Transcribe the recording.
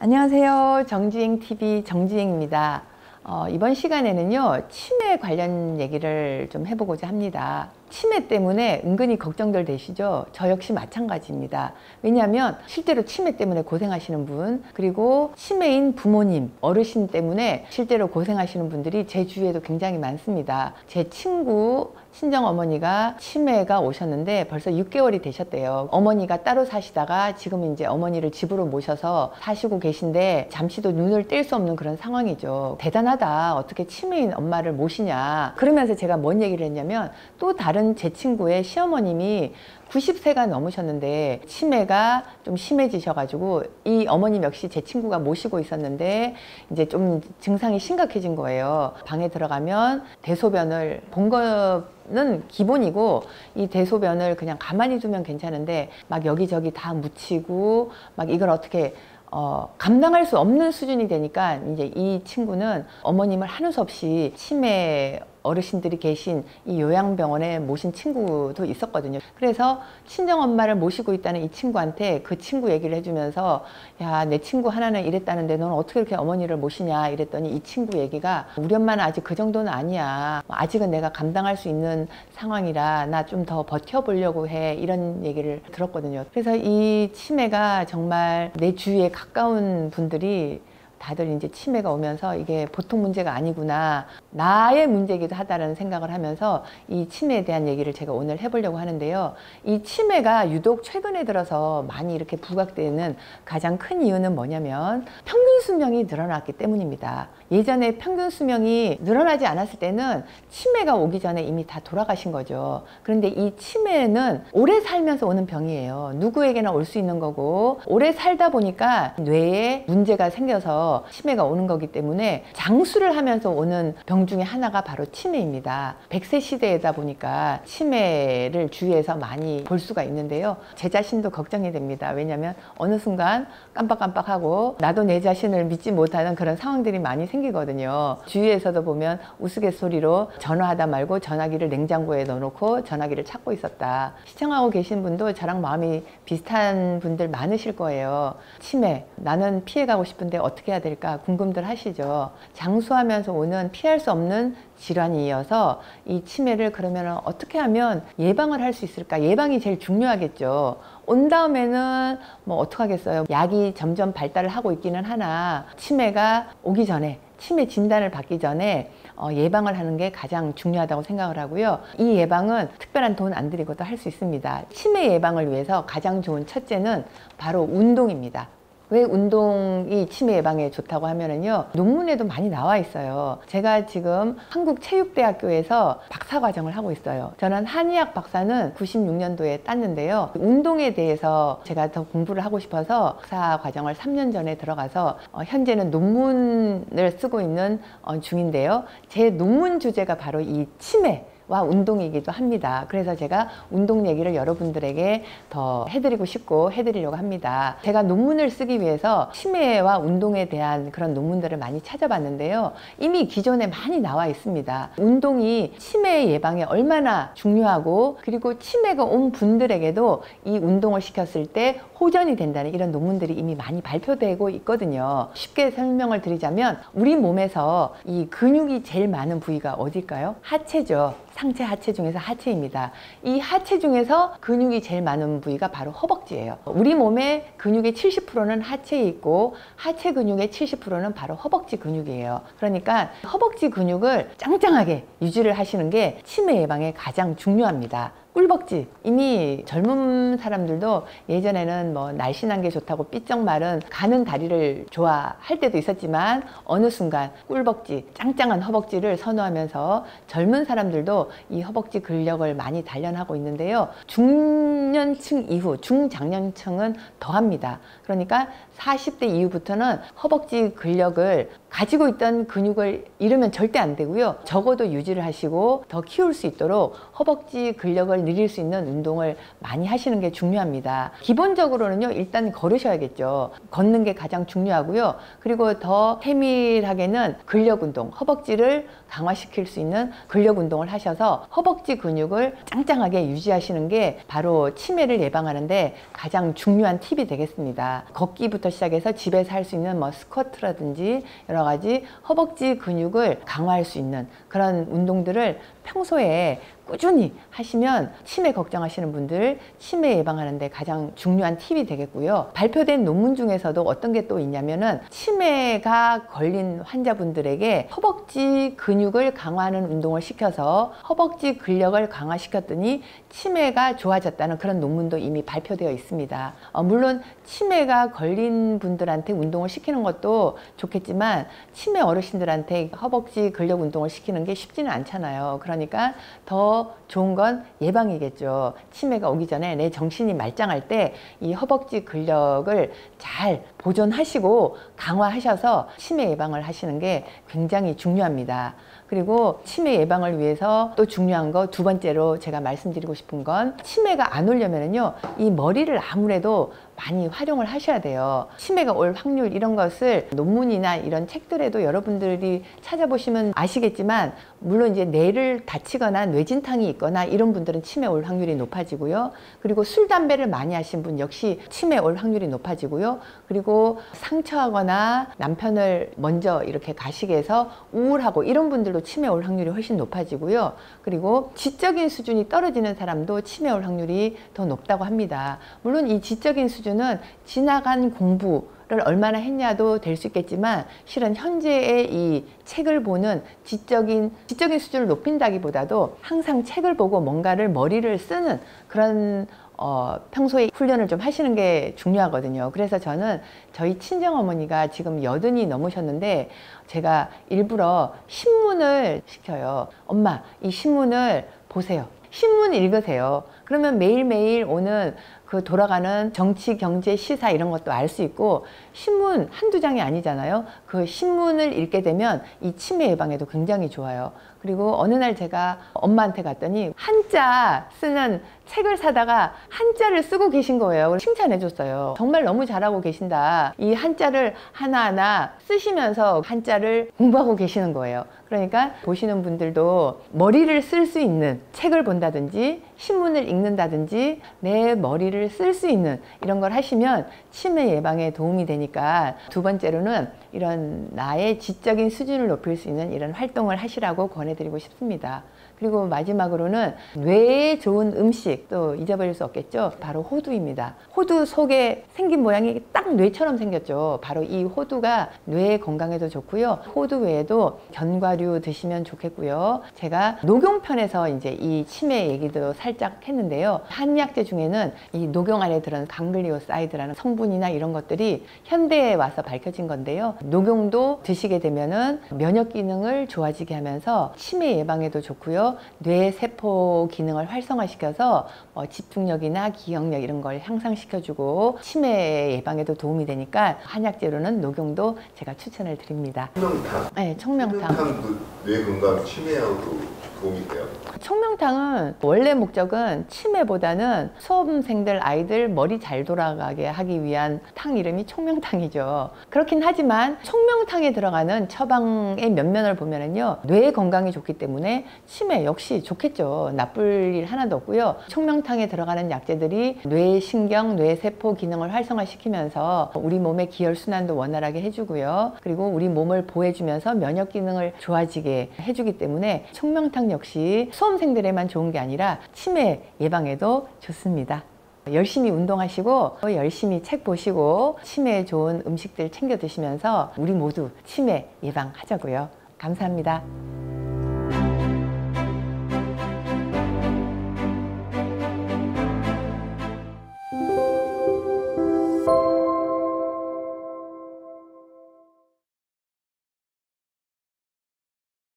안녕하세요. 정지행TV 정지행입니다. 이번 시간에는요, 치매 관련 얘기를 좀 해보고자 합니다. 치매 때문에 은근히 걱정들 되시죠? 저 역시 마찬가지입니다. 왜냐하면 실제로 치매 때문에 고생하시는 분, 그리고 치매인 부모님, 어르신 때문에 실제로 고생하시는 분들이 제 주위에도 굉장히 많습니다. 제 친구 친정어머니가 치매가 오셨는데 벌써 6개월이 되셨대요. 어머니가 따로 사시다가 지금 이제 어머니를 집으로 모셔서 사시고 계신데 잠시도 눈을 뗄 수 없는 그런 상황이죠. 대단하다. 어떻게 치매인 엄마를 모시냐. 그러면서 제가 뭔 얘기를 했냐면, 또 다른 제 친구의 시어머님이 90세가 넘으셨는데 치매가 좀 심해지셔가지고 이 어머님 역시 제 친구가 모시고 있었는데 이제 좀 증상이 심각해진 거예요. 방에 들어가면 대소변을 본 거는 기본이고, 이 대소변을 그냥 가만히 두면 괜찮은데 막 여기저기 다 묻히고 막 이걸 어떻게 감당할 수 없는 수준이 되니까 이제 이 친구는 어머님을 하는 수 없이 치매 어르신들이 계신 이 요양병원에 모신 친구도 있었거든요. 그래서 친정엄마를 모시고 있다는 이 친구한테 그 친구 얘기를 해주면서, 야, 내 친구 하나는 이랬다는데 너는 어떻게 이렇게 어머니를 모시냐 이랬더니, 이 친구 얘기가 우리 엄마는 아직 그 정도는 아니야. 아직은 내가 감당할 수 있는 상황이라 나 좀 더 버텨보려고 해. 이런 얘기를 들었거든요. 그래서 이 치매가 정말 내 주위에 가까운 분들이 다들 이제 치매가 오면서 이게 보통 문제가 아니구나, 나의 문제이기도 하다는 생각을 하면서 이 치매에 대한 얘기를 제가 오늘 해보려고 하는데요. 이 치매가 유독 최근에 들어서 많이 이렇게 부각되는 가장 큰 이유는 뭐냐면, 평균 수명이 늘어났기 때문입니다. 예전에 평균 수명이 늘어나지 않았을 때는 치매가 오기 전에 이미 다 돌아가신 거죠. 그런데 이 치매는 오래 살면서 오는 병이에요. 누구에게나 올 수 있는 거고, 오래 살다 보니까 뇌에 문제가 생겨서 치매가 오는 거기 때문에 장수를 하면서 오는 병 중에 하나가 바로 치매입니다. 100세 시대이다 보니까 치매를 주위에서 많이 볼 수가 있는데요. 제 자신도 걱정이 됩니다. 왜냐하면 어느 순간 깜빡깜빡하고 나도 내 자신을 믿지 못하는 그런 상황들이 많이 생기거든요. 주위에서도 보면 우스갯소리로 전화하다 말고 전화기를 냉장고에 넣어놓고 전화기를 찾고 있었다. 시청하고 계신 분도 저랑 마음이 비슷한 분들 많으실 거예요. 치매, 나는 피해가고 싶은데 어떻게 해야 될까 궁금들 하시죠. 장수하면서 오는 피할 수 없는 질환이 이어서 이 치매를 그러면 어떻게 하면 예방을 할 수 있을까? 예방이 제일 중요하겠죠. 온 다음에는 뭐 어떡하겠어요. 약이 점점 발달을 하고 있기는 하나, 치매가 오기 전에, 치매 진단을 받기 전에 예방을 하는 게 가장 중요하다고 생각을 하고요. 이 예방은 특별한 돈 안 들이고도 할 수 있습니다. 치매 예방을 위해서 가장 좋은 첫째는 바로 운동입니다. 왜 운동이 치매 예방에 좋다고 하면은요, 논문에도 많이 나와 있어요. 제가 지금 한국체육대학교에서 박사과정을 하고 있어요. 저는 한의학 박사는 96년도에 땄는데요. 운동에 대해서 제가 더 공부를 하고 싶어서 박사과정을 3년 전에 들어가서 현재는 논문을 쓰고 있는 중인데요. 제 논문 주제가 바로 이 치매 와 운동이기도 합니다. 그래서 제가 운동 얘기를 여러분들에게 더 해드리고 싶고 해드리려고 합니다. 제가 논문을 쓰기 위해서 치매와 운동에 대한 그런 논문들을 많이 찾아봤는데요. 이미 기존에 많이 나와 있습니다. 운동이 치매 예방에 얼마나 중요하고, 그리고 치매가 온 분들에게도 이 운동을 시켰을 때 호전이 된다는 이런 논문들이 이미 많이 발표되고 있거든요. 쉽게 설명을 드리자면, 우리 몸에서 이 근육이 제일 많은 부위가 어딜까요? 하체죠. 상체 하체 중에서 하체입니다. 이 하체 중에서 근육이 제일 많은 부위가 바로 허벅지예요. 우리 몸의 근육의 70%는 하체에 있고, 하체 근육의 70%는 바로 허벅지 근육이에요. 그러니까 허벅지 근육을 짱짱하게 유지를 하시는 게 치매 예방에 가장 중요합니다. 꿀벅지, 이미 젊은 사람들도 예전에는 뭐 날씬한 게 좋다고 삐쩍 마른 가는 다리를 좋아할 때도 있었지만, 어느 순간 꿀벅지, 짱짱한 허벅지를 선호하면서 젊은 사람들도 이 허벅지 근력을 많이 단련하고 있는데요. 중년층 이후, 중장년층은 더합니다. 그러니까 40대 이후부터는 허벅지 근력을 가지고 있던 근육을 잃으면 절대 안 되고요. 적어도 유지를 하시고 더 키울 수 있도록 허벅지 근력을 늘릴 수 있는 운동을 많이 하시는 게 중요합니다. 기본적으로는요, 일단 걸으셔야겠죠. 걷는 게 가장 중요하고요. 그리고 더 세밀하게는 근력 운동, 허벅지를 강화시킬 수 있는 근력 운동을 하셔서 허벅지 근육을 짱짱하게 유지하시는 게 바로 치매를 예방하는데 가장 중요한 팁이 되겠습니다. 걷기부터 시작해서 집에서 할 수 있는 뭐 스쿼트라든지 여러 가지 허벅지 근육을 강화할 수 있는 그런 운동들을 평소에 꾸준히 하시면 치매 걱정하시는 분들 치매 예방하는데 가장 중요한 팁이 되겠고요. 발표된 논문 중에서도 어떤 게 또 있냐면은 치매가 걸린 환자분들에게 허벅지 근육을 강화하는 운동을 시켜서 허벅지 근력을 강화시켰더니 치매가 좋아졌다는 그런 논문도 이미 발표되어 있습니다. 물론 치매가 걸린 분들한테 운동을 시키는 것도 좋겠지만 치매 어르신들한테 허벅지 근력 운동을 시키는 게 쉽지는 않잖아요. 그러니까 더 좋은 건 예방이겠죠. 치매가 오기 전에 내 정신이 말짱할 때 이 허벅지 근력을 잘 보존하시고 강화하셔서 치매 예방을 하시는 게 굉장히 중요합니다. 그리고 치매 예방을 위해서 또 중요한 거 두 번째로 제가 말씀드리고 싶은 건 치매가 안 오려면은요, 이 머리를 아무래도 많이 활용을 하셔야 돼요. 치매가 올 확률 이런 것을 논문이나 이런 책들에도 여러분들이 찾아보시면 아시겠지만, 물론 이제 뇌를 다치거나 뇌진탕이 있거나 이런 분들은 치매 올 확률이 높아지고요. 그리고 술, 담배를 많이 하신 분 역시 치매 올 확률이 높아지고요. 그리고 상처하거나 남편을 먼저 이렇게 가시게 해서 우울하고 이런 분들도 치매 올 확률이 훨씬 높아지고요. 그리고 지적인 수준이 떨어지는 사람도 치매 올 확률이 더 높다고 합니다. 물론 이 지적인 수준은 지나간 공부를 얼마나 했냐도 될 수 있겠지만, 실은 현재의 이 책을 보는 지적인 수준을 높인다기보다도 항상 책을 보고 뭔가를 머리를 쓰는 그런 평소에 훈련을 좀 하시는 게 중요하거든요. 그래서 저는 저희 친정어머니가 지금 80이 넘으셨는데 제가 일부러 신문을 시켜요. 엄마, 이 신문을 보세요. 신문 읽으세요. 그러면 매일매일 오는 그 돌아가는 정치, 경제, 시사 이런 것도 알 수 있고, 신문 한두 장이 아니잖아요. 그 신문을 읽게 되면 이 치매 예방에도 굉장히 좋아요. 그리고 어느 날 제가 엄마한테 갔더니 한자 쓰는 책을 사다가 한자를 쓰고 계신 거예요. 칭찬해 줬어요. 정말 너무 잘하고 계신다. 이 한자를 하나하나 쓰시면서 한자를 공부하고 계시는 거예요. 그러니까 보시는 분들도 머리를 쓸 수 있는 책을 본다든지 신문을 읽는다든지 내 머리를 쓸 수 있는 이런 걸 하시면 치매 예방에 도움이 되니까, 두 번째로는 이런 나의 지적인 수준을 높일 수 있는 이런 활동을 하시라고 권해드리고 싶습니다. 그리고 마지막으로는 뇌에 좋은 음식, 또 잊어버릴 수 없겠죠. 바로 호두입니다. 호두 속에 생긴 모양이 딱 뇌처럼 생겼죠. 바로 이 호두가 뇌 건강에도 좋고요. 호두 외에도 견과류 드시면 좋겠고요. 제가 녹용편에서 이제 이 치매 얘기도 살짝 했는데요. 한약재 중에는 이 녹용 안에 들은 강글리오사이드라는 성분이나 이런 것들이 현대에 와서 밝혀진 건데요. 녹용도 드시게 되면은 면역 기능을 좋아지게 하면서 치매 예방에도 좋고요. 뇌 세포 기능을 활성화시켜서 집중력이나 기억력 이런 걸 향상시켜주고 치매 예방에도 도움이 되니까 한약재로는 녹용도 제가 추천을 드립니다. 청명탕. 네, 청명탕. 청명탕도 뇌 건강 치매하고도 도움이 돼요? 청명탕은 원래 목적은 치매보다는 수험생들 아이들 머리 잘 돌아가게 하기 위한 탕 이름이 청명탕이죠. 그렇긴 하지만 청명탕에 들어가는 처방의 면면을 보면은요, 뇌 건강이 좋기 때문에 치매 역시 좋겠죠. 나쁠 일 하나도 없고요. 청명탕에 들어가는 약재들이 뇌 신경, 뇌 세포 기능을 활성화시키면서 우리 몸의 기혈순환도 원활하게 해주고요. 그리고 우리 몸을 보호해주면서 면역 기능을 좋아지게 해주기 때문에 청명탕 역시 수험생들에만 좋은 게 아니라 치매 예방에도 좋습니다. 열심히 운동하시고 열심히 책 보시고 치매에 좋은 음식들 챙겨 드시면서 우리 모두 치매 예방하자고요. 감사합니다.